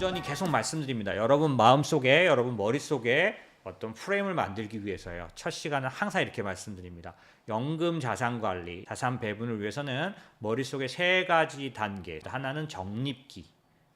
여전히 계속 말씀드립니다. 여러분 마음속에, 여러분 머릿속에 어떤 프레임을 만들기 위해서요. 첫 시간은 항상 이렇게 말씀드립니다. 연금 자산 관리, 자산 배분을 위해서는 머릿속에 세 가지 단계. 하나는 적립기,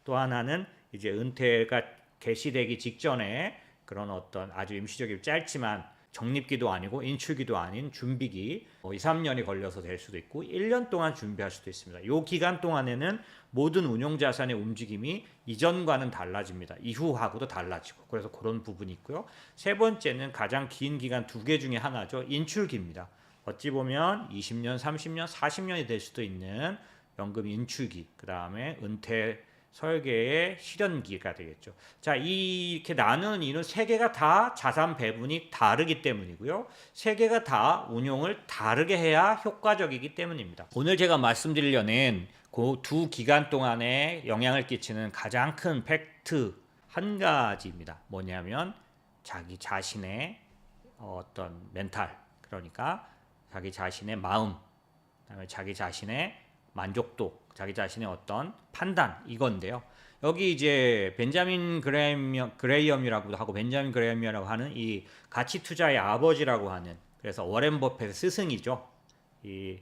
또 하나는 이제 은퇴가 개시되기 직전에 그런 어떤 아주 임시적이고 짧지만 적립기도 아니고 인출기도 아닌 준비기, 2, 3년이 걸려서 될 수도 있고 1년 동안 준비할 수도 있습니다. 이 기간 동안에는 모든 운용자산의 움직임이 이전과는 달라집니다. 이후하고도 달라지고, 그래서 그런 부분이 있고요. 세 번째는 가장 긴 기간 두 개 중에 하나죠. 인출기입니다. 어찌 보면 20년, 30년, 40년이 될 수도 있는 연금 인출기, 그 다음에 은퇴 설계의 실현기가 되겠죠. 자, 이렇게 나누는 이유는 세 개가 다 자산 배분이 다르기 때문이고요. 세 개가 다 운용을 다르게 해야 효과적이기 때문입니다. 오늘 제가 말씀드리려는 그 두 기간 동안에 영향을 끼치는 가장 큰 팩트 한 가지입니다. 뭐냐면 자기 자신의 어떤 멘탈, 그러니까 자기 자신의 마음, 그다음에 자기 자신의 만족도, 자기 자신의 어떤 판단, 이건데요. 여기 이제 벤자민 그레이엄이라고도 하고 벤자민 그레이엄이라고 하는 이 가치 투자의 아버지라고 하는, 그래서 워렌 버핏의 스승이죠. 이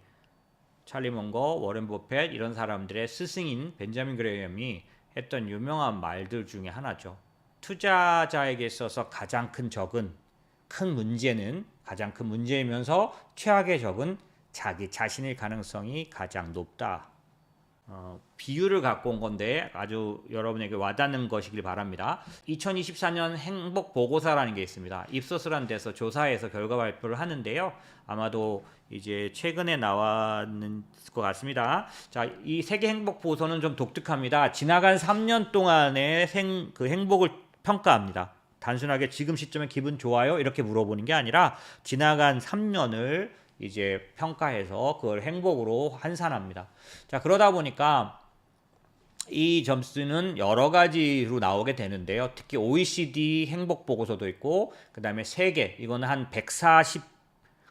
찰리 먼거, 워렌 버핏 이런 사람들의 스승인 벤자민 그레이엄이 했던 유명한 말들 중에 하나죠. 투자자에게 있어서 가장 큰 적은, 큰 문제는, 가장 큰 문제이면서 최악의 적은 자기 자신의 가능성이 가장 높다. 비유를 갖고 온 건데 아주 여러분에게 와닿는 것이길 바랍니다. 2024년 행복 보고서라는 게 있습니다. 입소스라는 데서 조사해서 결과 발표를 하는데요. 아마도 이제 최근에 나왔는 것 같습니다. 자, 이 세계 행복 보고서는 좀 독특합니다. 지나간 3년 동안의 그 행복을 평가합니다. 단순하게 지금 시점에 기분 좋아요? 이렇게 물어보는 게 아니라 지나간 3년을 이제 평가해서 그걸 행복으로 환산합니다. 자, 그러다 보니까 이 점수는 여러 가지로 나오게 되는데요. 특히 OECD 행복 보고서도 있고, 그 다음에 세계, 이거는 한 140,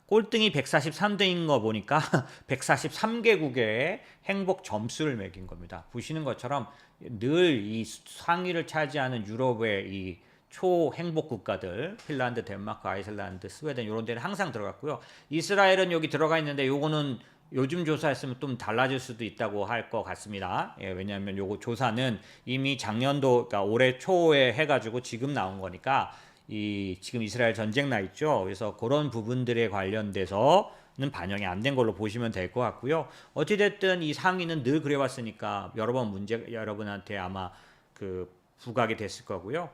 꼴등이 143등인 거 보니까 143개국의 행복 점수를 매긴 겁니다. 보시는 것처럼 늘 이 상위를 차지하는 유럽의 이 초행복 국가들, 핀란드, 덴마크, 아이슬란드, 스웨덴 이런 데는 항상 들어갔고요. 이스라엘은 여기 들어가 있는데 요거는 요즘 조사했으면 좀 달라질 수도 있다고 할 것 같습니다. 예, 왜냐하면 요거 조사는 이미 작년도, 그러니까 올해 초에 해가지고 지금 나온 거니까 지금 이스라엘 전쟁 나 있죠. 그래서 그런 부분들에 관련돼서는 반영이 안 된 걸로 보시면 될 것 같고요. 어찌됐든 이 상위는 늘 그래왔으니까 여러 번 여러분한테 아마 그 부각이 됐을 거고요.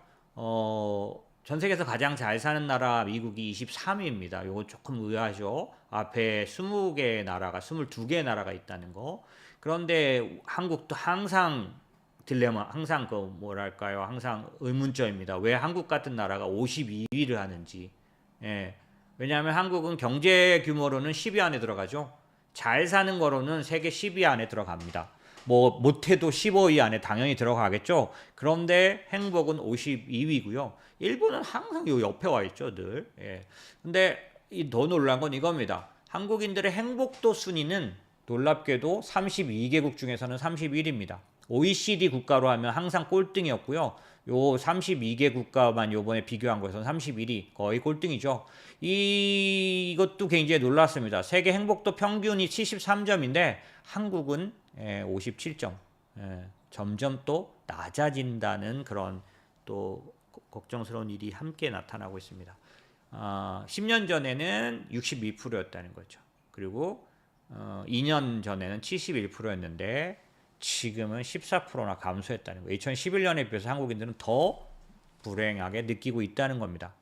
전 세계에서 가장 잘 사는 나라 미국이 23위입니다. 이거 조금 의아하죠. 앞에 20개 나라가, 22개의 나라가 있다는 거. 그런데 한국도 항상 딜레마, 항상 그 뭐랄까요, 항상 의문점입니다. 왜 한국 같은 나라가 52위를 하는지. 예. 왜냐하면 한국은 경제 규모로는 10위 안에 들어가죠. 잘 사는 거로는 세계 10위 안에 들어갑니다. 뭐 못해도 15위 안에 당연히 들어가겠죠. 그런데 행복은 52위고요. 일본은 항상 요 옆에 와 있죠, 늘. 예. 근데 더 놀란 건 이겁니다. 한국인들의 행복도 순위는 놀랍게도 32개국 중에서는 31위입니다. OECD 국가로 하면 항상 꼴등이었고요. 요 32개 국가만 요번에 비교한 거에서는 31위, 거의 꼴등이죠. 이것도 굉장히 놀랐습니다. 세계 행복도 평균이 73점인데 한국은 57점. 점점 또 낮아진다는 그런 또 걱정스러운 일이 함께 나타나고 있습니다. 10년 전에는 62%였다는 거죠. 그리고 2년 전에는 71%였는데 지금은 14%나 감소했다는 거예요. 2011년에 비해서 한국인들은 더 불행하게 느끼고 있다는 겁니다.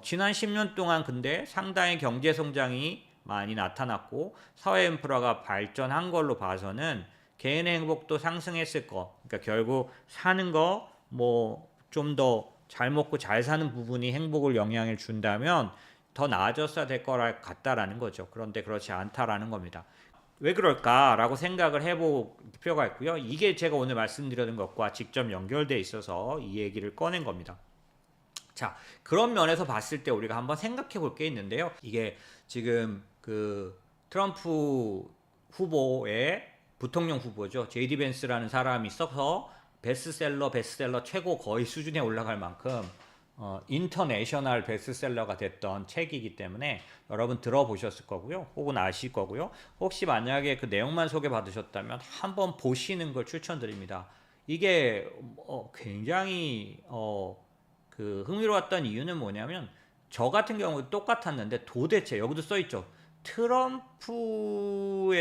지난 10년 동안 근데 상당히 경제 성장이 많이 나타났고 사회 인프라가 발전한 걸로 봐서는 개인의 행복도 상승했을 거. 그러니까 결국 사는 거 뭐 좀 더 잘 먹고 잘 사는 부분이 행복을 영향을 준다면 더 나아졌어야 될 것 같다라는 거죠. 그런데 그렇지 않다라는 겁니다. 왜 그럴까라고 생각을 해볼 필요가 있고요. 이게 제가 오늘 말씀드리는 것과 직접 연결돼 있어서 이 얘기를 꺼낸 겁니다. 자, 그런 면에서 봤을 때 우리가 한번 생각해 볼 게 있는데요. 이게 지금 그 트럼프 후보의 부통령 후보죠. 제이디 벤스라는 사람이 써서 베스트셀러 최고 거의 수준에 올라갈 만큼 인터내셔널 베스트셀러가 됐던 책이기 때문에 여러분 들어보셨을 거고요. 혹은 아실 거고요. 혹시 만약에 그 내용만 소개받으셨다면 한번 보시는 걸 추천드립니다. 이게 굉장히 그 흥미로웠던 이유는 뭐냐면 저 같은 경우도 똑같았는데 도대체 여기도 써있죠. 트럼프에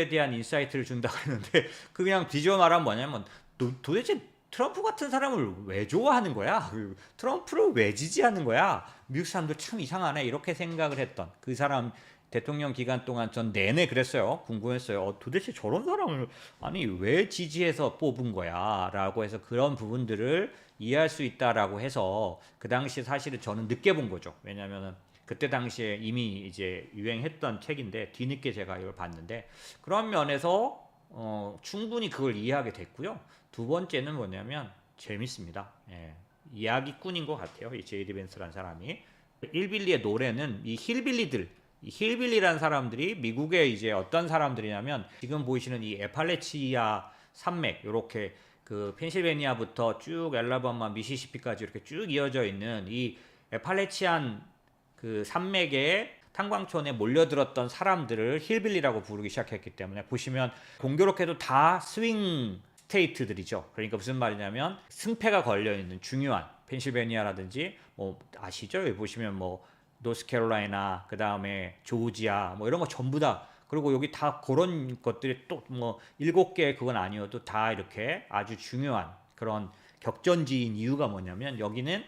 대한 인사이트를 준다고 했는데 그냥 뒤집어 말하면 뭐냐면 도대체 트럼프 같은 사람을 왜 좋아하는 거야? 트럼프를 왜 지지하는 거야? 미국 사람들 참 이상하네 이렇게 생각을 했던 그 사람 대통령 기간 동안 전 내내 그랬어요. 궁금했어요. 도대체 저런 사람을 아니 왜 지지해서 뽑은 거야? 라고 해서 그런 부분들을 이해할 수 있다라고 해서 그 당시 사실은 저는 늦게 본 거죠. 왜냐면은 그때 당시에 이미 이제 유행했던 책인데 뒤늦게 제가 이걸 봤는데 그런 면에서 충분히 그걸 이해하게 됐고요. 두 번째는 뭐냐면 재밌습니다. 예, 이야기꾼인 것 같아요. 이 제이디 벤스라는 사람이 힐빌리의 노래는 이 힐빌리라는 사람들이 미국의 이제 어떤 사람들이냐면 지금 보이시는 이 에팔레치아 산맥 이렇게 그 펜실베니아부터 쭉 엘라바마 미시시피까지 이렇게 쭉 이어져 있는 이 에팔레치안 그 산맥에 탄광촌에 몰려들었던 사람들을 힐빌리라고 부르기 시작했기 때문에 보시면 공교롭게도 다 스윙 스테이트들이죠. 그러니까 무슨 말이냐면 승패가 걸려 있는 중요한 펜실베니아라든지 뭐 아시죠? 여기 보시면 뭐 노스캐롤라이나 그다음에 조지아 뭐 이런 거 전부 다 그리고 여기 다 그런 것들이 또 뭐 7개 그건 아니어도 다 이렇게 아주 중요한 그런 격전지인 이유가 뭐냐면 여기는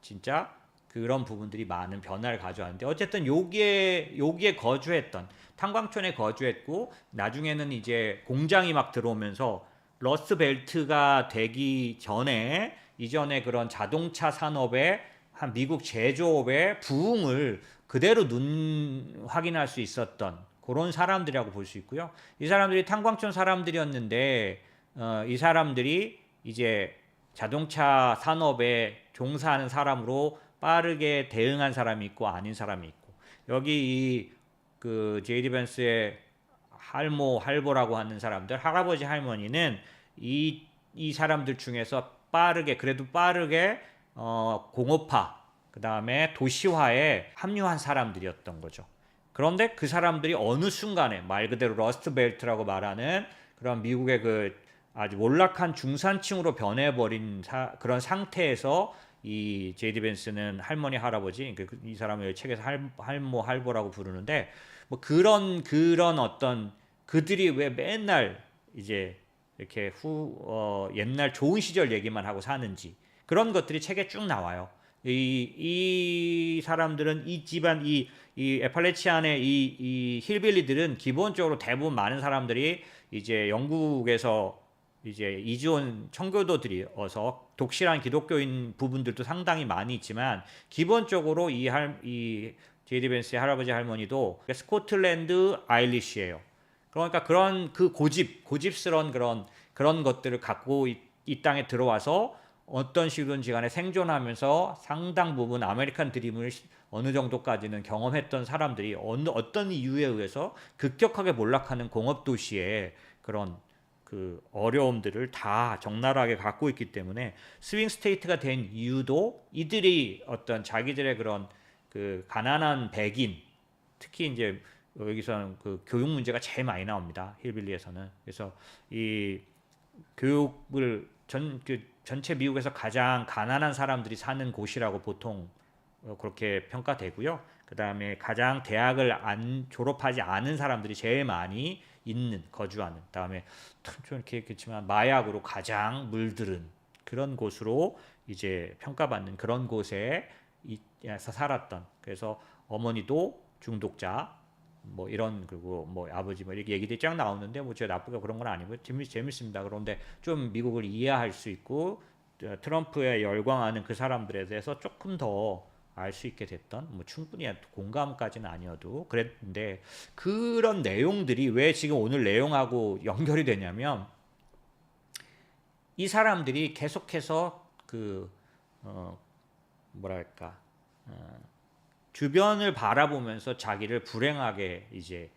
진짜 그런 부분들이 많은 변화를 가져왔는데 어쨌든 여기에 거주했던 탄광촌에 거주했고 나중에는 이제 공장이 막 들어오면서 러스트벨트가 되기 전에 이전에 그런 자동차 산업의 한 미국 제조업의 부흥을 그대로 눈 확인할 수 있었던 그런 사람들이라고 볼 수 있고요. 이 사람들이 탄광촌 사람들이었는데 이 사람들이 이제 자동차 산업에 종사하는 사람으로 빠르게 대응한 사람이 있고 아닌 사람이 있고 여기 그 제이디 벤스의 할보라고 하는 사람들 할아버지 할머니는 이 사람들 중에서 그래도 빠르게 공업화 그 다음에 도시화에 합류한 사람들이었던 거죠. 그런데 그 사람들이 어느 순간에 말 그대로 러스트벨트라고 말하는 그런 미국의 그 아주 몰락한 중산층으로 변해버린 그런 상태에서 이 제이디 벤스는 할머니 할아버지 이 사람을 책에서 할보라고 부르는데 뭐 그런 어떤 그들이 왜 맨날 이제 이렇게 옛날 좋은 시절 얘기만 하고 사는지 그런 것들이 책에 쭉 나와요. 이 사람들은 이 집안 이 에팔레치안의 이 힐빌리들은 기본적으로 대부분 많은 사람들이 이제 영국에서 이제 이주온 청교도들이어서 독실한 기독교인 부분들도 상당히 많이 있지만 기본적으로 이 제이디 벤스의 할아버지 할머니도 스코틀랜드 아일리시예요. 그러니까 그런 그 고집스러운 그런 것들을 갖고 이 땅에 들어와서 어떤 식으로든지 간에 생존하면서 상당 부분 아메리칸 드림을 어느 정도까지는 경험했던 사람들이 어떤 이유에 의해서 급격하게 몰락하는 공업 도시에 그런 그 어려움들을 다 적나라하게 갖고 있기 때문에 스윙 스테이트가 된 이유도 이들이 어떤 자기들의 그런 그 가난한 백인 특히 이제 여기서는 그 교육 문제가 제일 많이 나옵니다. 힐빌리에서는. 그래서 이 교육을 전체 미국에서 가장 가난한 사람들이 사는 곳이라고 보통 그렇게 평가되고요. 그 다음에 가장 대학을 졸업하지 않은 사람들이 제일 많이 거주하는. 다음에 좀 이렇게 그렇지만 마약으로 가장 물들은 그런 곳으로 이제 평가받는 그런 곳에서 살았던. 그래서 어머니도 중독자. 뭐 이런 그리고 뭐 아버지 뭐 이렇게 얘기들이 쫙 나오는데 뭐 제가 나쁘게 그런 건 아니고 재밌습니다. 그런데 좀 미국을 이해할 수 있고 트럼프에 열광하는 그 사람들에 대해서 조금 더 알 수 있게 됐던 뭐 충분히 공감까지는 아니어도 그랬는데 그런 내용들이 왜 지금 오늘 내용하고 연결이 되냐면 이 사람들이 계속해서 그 뭐랄까 주변을 바라보면서 자기를 불행하게 이제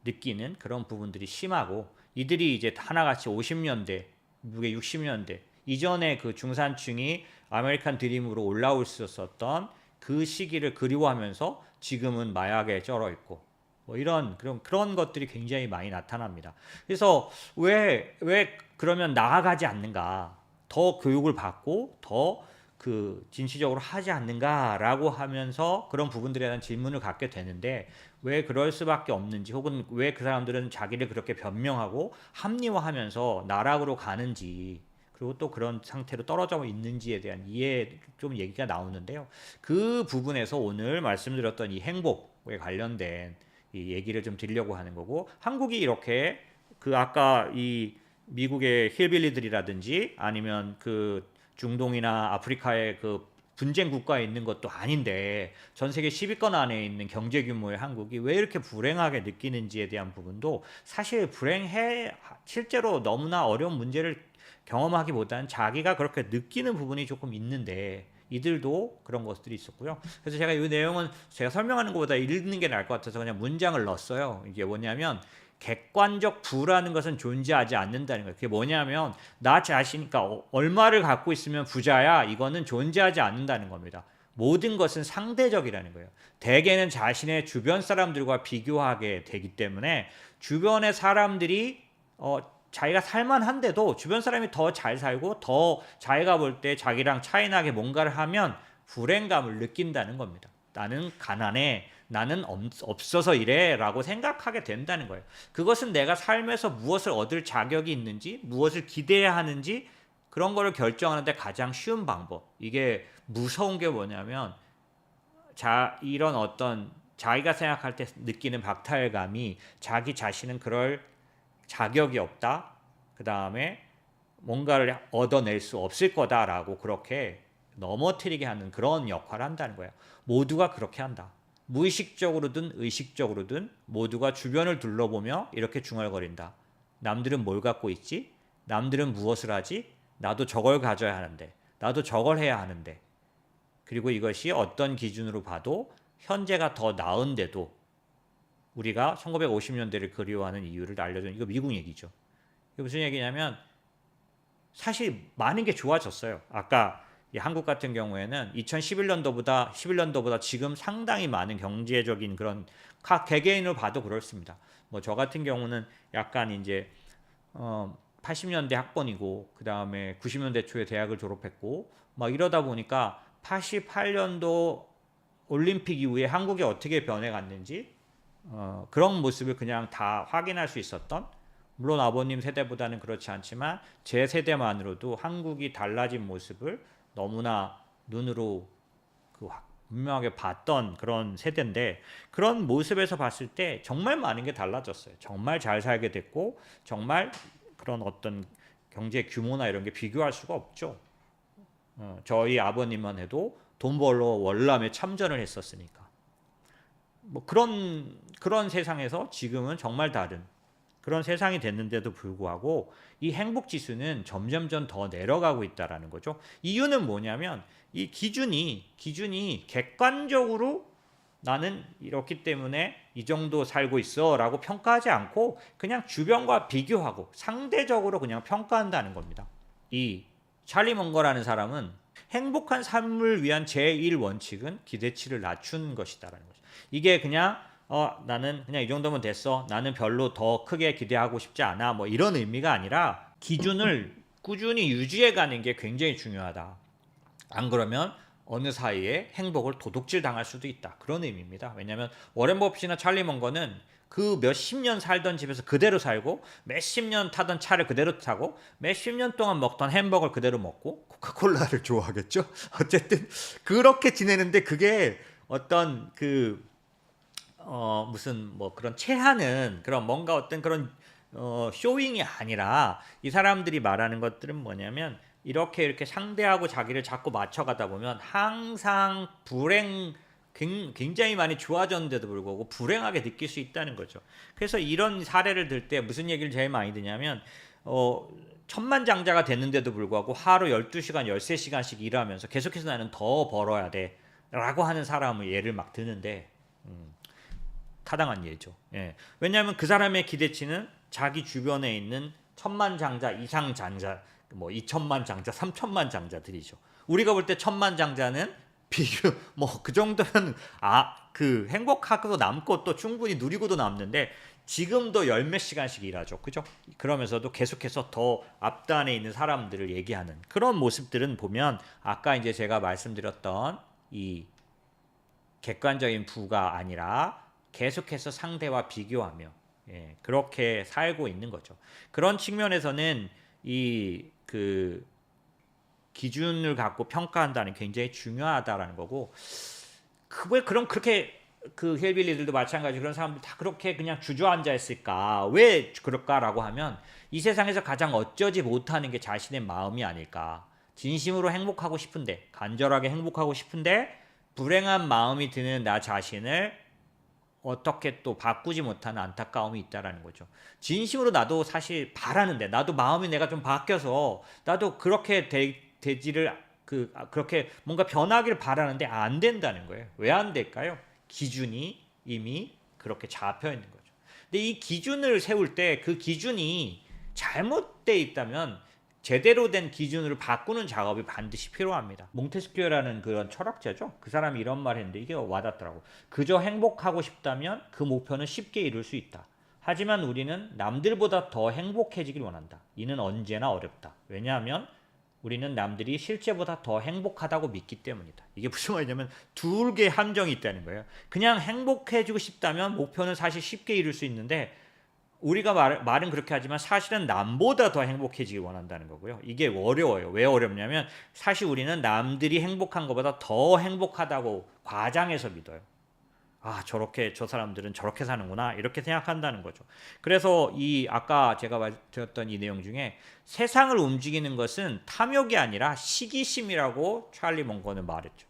느끼는 그런 부분들이 심하고 이들이 이제 하나같이 50년대, 미국의 60년대 이전에 그 중산층이 아메리칸 드림으로 올라올 수 있었던 그 시기를 그리워하면서 지금은 마약에 쩔어 있고 뭐 이런 그런 것들이 굉장히 많이 나타납니다. 그래서 왜 그러면 나아가지 않는가? 더 교육을 받고 더 그 진취적으로 하지 않는가라고 하면서 그런 부분들에 대한 질문을 갖게 되는데 왜 그럴 수밖에 없는지 혹은 왜 그 사람들은 자기를 그렇게 변명하고 합리화하면서 나락으로 가는지 그리고 또 그런 상태로 떨어져 있는지에 대한 이해 좀 얘기가 나오는데요. 그 부분에서 오늘 말씀드렸던 이 행복에 관련된 이 얘기를 좀 드리려고 하는 거고 한국이 이렇게 그 아까 이 미국의 힐빌리들이라든지 아니면 그 중동이나 아프리카의 그 분쟁 국가에 있는 것도 아닌데 전 세계 10위권 안에 있는 경제 규모의 한국이 왜 이렇게 불행하게 느끼는지에 대한 부분도 사실 불행해 실제로 너무나 어려운 문제를 경험하기보다는 자기가 그렇게 느끼는 부분이 조금 있는데 이들도 그런 것들이 있었고요. 그래서 제가 이 내용은 제가 설명하는 것보다 읽는 게 나을 것 같아서 그냥 문장을 넣었어요. 이게 뭐냐면 객관적 부라는 것은 존재하지 않는다는 거예요. 그게 뭐냐면 나 자신, 그러니까 얼마를 갖고 있으면 부자야 이거는 존재하지 않는다는 겁니다. 모든 것은 상대적이라는 거예요. 대개는 자신의 주변 사람들과 비교하게 되기 때문에 주변의 사람들이 자기가 살만한데도 주변 사람이 더 잘 살고 더 자기가 볼 때 자기랑 차이나게 뭔가를 하면 불행감을 느낀다는 겁니다. 나는 가난해. 나는 없어서 이래 라고 생각하게 된다는 거예요. 그것은 내가 삶에서 무엇을 얻을 자격이 있는지 무엇을 기대해야 하는지 그런 거를 결정하는데 가장 쉬운 방법. 이게 무서운 게 뭐냐면 이런 어떤 자기가 생각할 때 느끼는 박탈감이 자기 자신은 그럴 자격이 없다. 그 다음에 뭔가를 얻어낼 수 없을 거다라고 그렇게 넘어뜨리게 하는 그런 역할을 한다는 거예요. 모두가 그렇게 한다. 무의식적으로든 의식적으로든 모두가 주변을 둘러보며 이렇게 중얼거린다. 남들은 뭘 갖고 있지? 남들은 무엇을 하지? 나도 저걸 가져야 하는데. 나도 저걸 해야 하는데. 그리고 이것이 어떤 기준으로 봐도 현재가 더 나은데도 우리가 1950년대를 그리워하는 이유를 알려준 이거 미국 얘기죠. 이게 무슨 얘기냐면 사실 많은 게 좋아졌어요. 아까 한국 같은 경우에는 11년도보다 지금 상당히 많은 경제적인 그런 각 개개인을 봐도 그렇습니다. 뭐 저 같은 경우는 약간 이제 80년대 학번이고 그 다음에 90년대 초에 대학을 졸업했고 막 이러다 보니까 88년도 올림픽 이후에 한국이 어떻게 변해갔는지 그런 모습을 그냥 다 확인할 수 있었던 물론 아버님 세대보다는 그렇지 않지만 제 세대만으로도 한국이 달라진 모습을 너무나 눈으로 분명하게 봤던 그런 세대인데 그런 모습에서 봤을 때 정말 많은 게 달라졌어요. 정말 잘 살게 됐고 정말 그런 어떤 경제 규모나 이런 게 비교할 수가 없죠. 저희 아버님만 해도 돈 벌러 월남에 참전을 했었으니까. 뭐 그런 세상에서 지금은 정말 다른 그런 세상이 됐는데도 불구하고 이 행복 지수는 점점점 더 내려가고 있다라는 거죠. 이유는 뭐냐면 이 기준이 객관적으로 나는 이렇기 때문에 이 정도 살고 있어라고 평가하지 않고 그냥 주변과 비교하고 상대적으로 그냥 평가한다는 겁니다. 이 찰리 먼거라는 사람은 행복한 삶을 위한 제1 원칙은 기대치를 낮추는 것이다라는 거죠. 이게 그냥 나는 그냥 이 정도면 됐어. 나는 별로 더 크게 기대하고 싶지 않아. 뭐 이런 의미가 아니라 기준을 꾸준히 유지해 가는 게 굉장히 중요하다. 안 그러면 어느 사이에 행복을 도둑질 당할 수도 있다. 그런 의미입니다. 왜냐하면 워렌 버핏이나 찰리 먼거는 그 몇십 년 살던 집에서 그대로 살고 몇십 년 타던 차를 그대로 타고 몇십 년 동안 먹던 햄버거를 그대로 먹고 코카콜라를 좋아하겠죠. 어쨌든 그렇게 지내는데 그게 어떤 무슨 뭐 그런 체하는 그런 뭔가 어떤 그런 쇼잉이 아니라 이 사람들이 말하는 것들은 뭐냐면 이렇게 상대하고 자기를 자꾸 맞춰가다 보면 항상 굉장히 많이 좋아졌는데도 불구하고 불행하게 느낄 수 있다는 거죠. 그래서 이런 사례를 들 때 무슨 얘기를 제일 많이 드냐면 천만장자가 됐는데도 불구하고 하루 12시간, 13시간씩 일하면서 계속해서 나는 더 벌어야 돼 라고 하는 사람을 예를 막 드는데 타당한 예죠. 예. 왜냐하면 그 사람의 기대치는 자기 주변에 있는 천만장자 이상 뭐 2천만 장자, 3천만 장자들이죠. 우리가 볼 때 1,000만 장자는 비교 뭐 그 정도면 그 행복하고도 남고 또 충분히 누리고도 남는데 지금도 열 몇 시간씩 일하죠. 그죠? 그러면서도 계속해서 더 앞단에 있는 사람들을 얘기하는 그런 모습들은 보면 아까 이제 제가 말씀드렸던 이 객관적인 부가 아니라 계속해서 상대와 비교하며 그렇게 살고 있는 거죠. 그런 측면에서는 이 그 기준을 갖고 평가한다는 게 굉장히 중요하다라는 거고 왜 그럼 그렇게 그 힐빌리들도 마찬가지 그런 사람들 다 그렇게 그냥 주저앉아 있을까? 왜 그럴까라고 하면 이 세상에서 가장 어쩌지 못하는 게 자신의 마음이 아닐까? 진심으로 행복하고 싶은데 간절하게 행복하고 싶은데 불행한 마음이 드는 나 자신을 어떻게 또 바꾸지 못하는 안타까움이 있다라는 거죠. 진심으로 나도 사실 바라는데 나도 마음이 내가 좀 바뀌어서 나도 그렇게 되지를 그렇게 뭔가 변하기를 바라는데 안 된다는 거예요. 왜 안 될까요? 기준이 이미 그렇게 잡혀 있는 거죠. 근데 이 기준을 세울 때 그 기준이 잘못돼 있다면 제대로 된 기준으로 바꾸는 작업이 반드시 필요합니다. 몽테스키오라는 그런 철학자죠. 그 사람이 이런 말 했는데 이게 와닿더라고. 그저 행복하고 싶다면 그 목표는 쉽게 이룰 수 있다. 하지만 우리는 남들보다 더 행복해지길 원한다. 이는 언제나 어렵다. 왜냐하면 우리는 남들이 실제보다 더 행복하다고 믿기 때문이다. 이게 무슨 말이냐면 두 개의 함정이 있다는 거예요. 그냥 행복해지고 싶다면 목표는 사실 쉽게 이룰 수 있는데 우리가 말은 그렇게 하지만 사실은 남보다 더 행복해지길 원한다는 거고요. 이게 어려워요. 왜 어렵냐면 사실 우리는 남들이 행복한 것보다 더 행복하다고 과장해서 믿어요. 저렇게 저 사람들은 저렇게 사는구나 이렇게 생각한다는 거죠. 그래서 이 아까 제가 말드렸던 이 내용 중에 세상을 움직이는 것은 탐욕이 아니라 시기심이라고 찰리 몽거는 말했죠.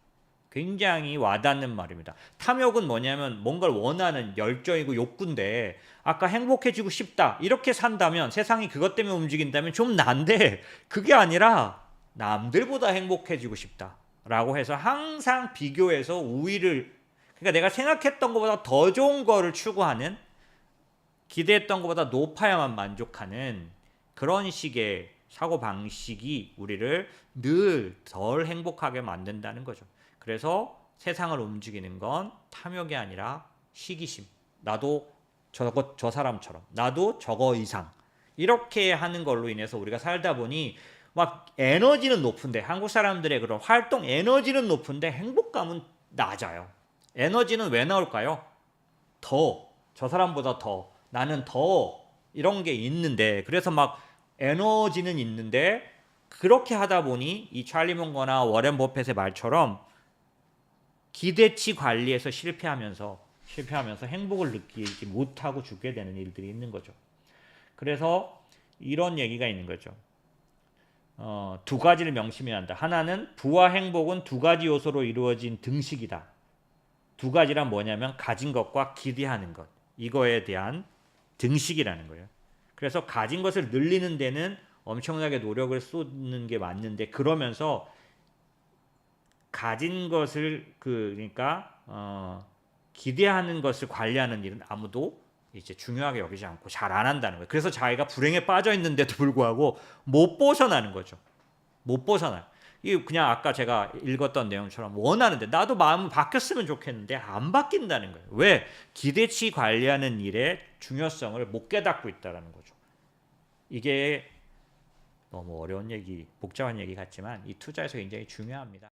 굉장히 와닿는 말입니다. 탐욕은 뭐냐면 뭔가를 원하는 열정이고 욕구인데 아까 행복해지고 싶다 이렇게 산다면 세상이 그것 때문에 움직인다면 좀 난데 그게 아니라 남들보다 행복해지고 싶다라고 해서 항상 비교해서 우위를 그러니까 내가 생각했던 것보다 더 좋은 거를 추구하는 기대했던 것보다 높아야만 만족하는 그런 식의 사고방식이 우리를 늘 덜 행복하게 만든다는 거죠. 그래서 세상을 움직이는 건 탐욕이 아니라 시기심. 나도 저 사람처럼 나도 저거 이상 이렇게 하는 걸로 인해서 우리가 살다 보니 막 에너지는 높은데 한국 사람들의 그런 활동 에너지는 높은데 행복감은 낮아요. 에너지는 왜 나올까요? 저 사람보다 더 나는 더 이런 게 있는데 그래서 막 에너지는 있는데 그렇게 하다 보니 이 찰리 몽거나 워렌 버핏의 말처럼 기대치 관리에서 실패하면서 행복을 느끼지 못하고 죽게 되는 일들이 있는 거죠. 그래서 이런 얘기가 있는 거죠. 두 가지를 명심해야 한다. 하나는 부와 행복은 두 가지 요소로 이루어진 등식이다. 두 가지란 뭐냐면 가진 것과 기대하는 것. 이거에 대한 등식이라는 거예요. 그래서 가진 것을 늘리는 데는 엄청나게 노력을 쏟는 게 맞는데 그러면서 가진 것을 그러니까 기대하는 것을 관리하는 일은 아무도 이제 중요하게 여기지 않고 잘 안 한다는 거예요. 그래서 자기가 불행에 빠져 있는데도 불구하고 못 벗어나는 거죠. 못 벗어나요. 이 그냥 아까 제가 읽었던 내용처럼 원하는데 나도 마음이 바뀌었으면 좋겠는데 안 바뀐다는 거예요. 왜? 기대치 관리하는 일의 중요성을 못 깨닫고 있다는 거죠. 이게 너무 어려운 얘기, 복잡한 얘기 같지만 이 투자에서 굉장히 중요합니다.